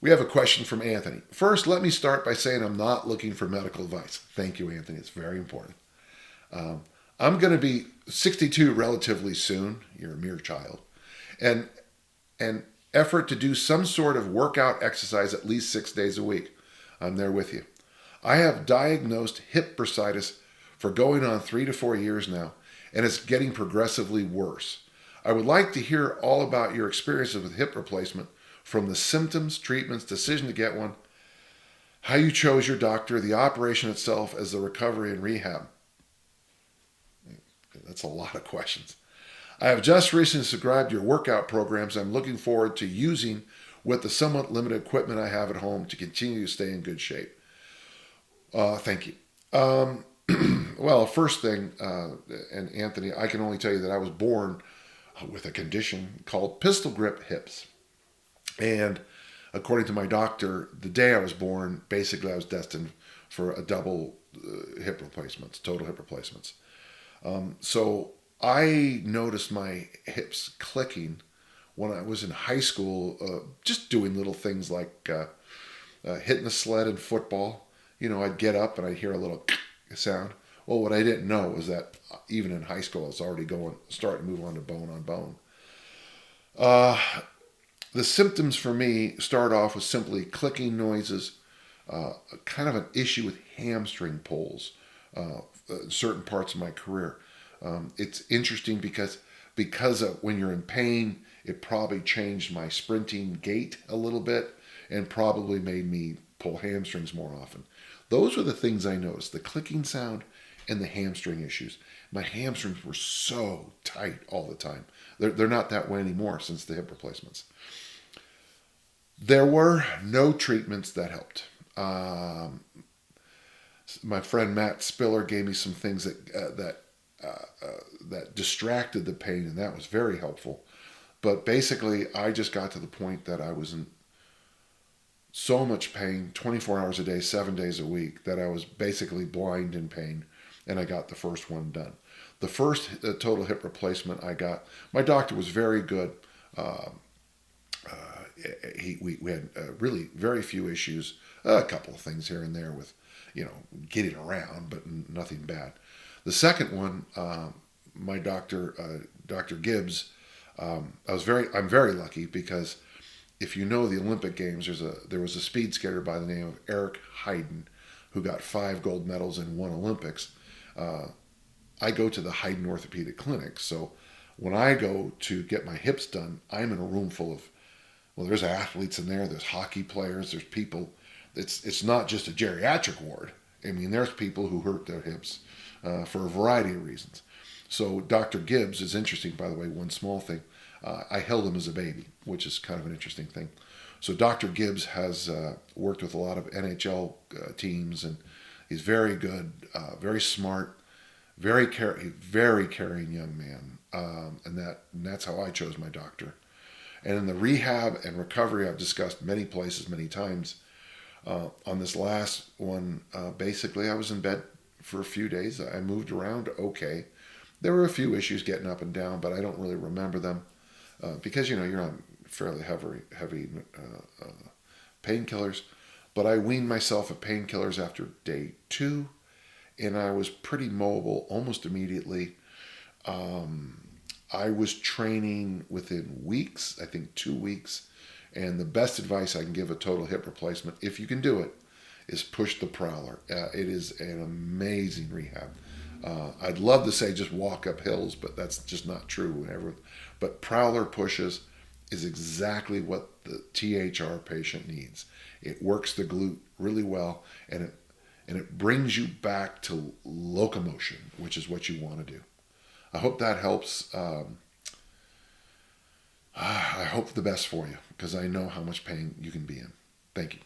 We have a question from Anthony. First, let me start by saying I'm not looking for medical advice. Thank you, Anthony. It's very important. I'm going to be 62 relatively soon. You're a mere child. And an effort to do some sort of workout exercise at least 6 days a week. I'm there with you. I have diagnosed hip bursitis for going on 3 to 4 years now, and it's getting progressively worse. I would like to hear all about your experiences with hip replacement, from the symptoms, treatments, decision to get one, how you chose your doctor, the operation itself, as the recovery and rehab. That's a lot of questions. I have just recently subscribed to your workout programs I'm looking forward to using with the somewhat limited equipment I have at home to continue to stay in good shape. Thank you. Well, first thing, and Anthony, I can only tell you that I was born with a condition called pistol grip hips. And according to my doctor, the day I was born, basically I was destined for a double hip replacements, total hip replacements. So I noticed my hips clicking when I was in high school, just doing little things like hitting the sled in football. I'd get up and I'd hear a little sound. Well, what I didn't know was that even in high school, I was already starting to move on to bone. The symptoms for me start off with simply clicking noises, kind of an issue with hamstring pulls, certain parts of my career. It's interesting because of when you're in pain, it probably changed my sprinting gait a little bit and probably made me pull hamstrings more often. Those were the things I noticed, the clicking sound and the hamstring issues. My hamstrings were so tight all the time. They're not that way anymore since the hip replacements. There were no treatments that helped. My friend Matt Spiller gave me some things that distracted the pain, and that was very helpful. But basically, I just got to the point that I was in so much pain, 24 hours a day, 7 days a week, that I was basically blind in pain, and I got the first one done. The first total hip replacement I got, my doctor was very good. We had really very few issues, a couple of things here and there with, getting around, but nothing bad. The second one, my doctor, Dr. Gibbs, I'm very lucky because if you know the Olympic Games, there was a speed skater by the name of Eric Heiden who got 5 gold medals in 1 Olympics. I go to the Heiden Orthopedic Clinic, so when I go to get my hips done, I'm in a room full of, there's athletes in there, there's hockey players, there's people. It's not just a geriatric ward. I mean, there's people who hurt their hips for a variety of reasons. So Dr. Gibbs is interesting, by the way, one small thing. I held him as a baby, which is kind of an interesting thing. So Dr. Gibbs has worked with a lot of NHL teams, and he's very good, very smart, very caring young man. And that's how I chose my doctor. And in the rehab and recovery, I've discussed many places, many times. On this last one, basically, I was in bed for a few days. I moved around okay. There were a few issues getting up and down, but I don't really remember them because, you're on fairly heavy painkillers. But I weaned myself of painkillers after day 2, and I was pretty mobile almost immediately. I was training within weeks, I think 2 weeks. And the best advice I can give a total hip replacement, if you can do it, is push the Prowler. It is an amazing rehab. I'd love to say just walk up hills, but that's just not true. But Prowler pushes is exactly what the THR patient needs. It works the glute really well, and it brings you back to locomotion, which is what you want to do. I hope that helps. I hope the best for you because I know how much pain you can be in. Thank you.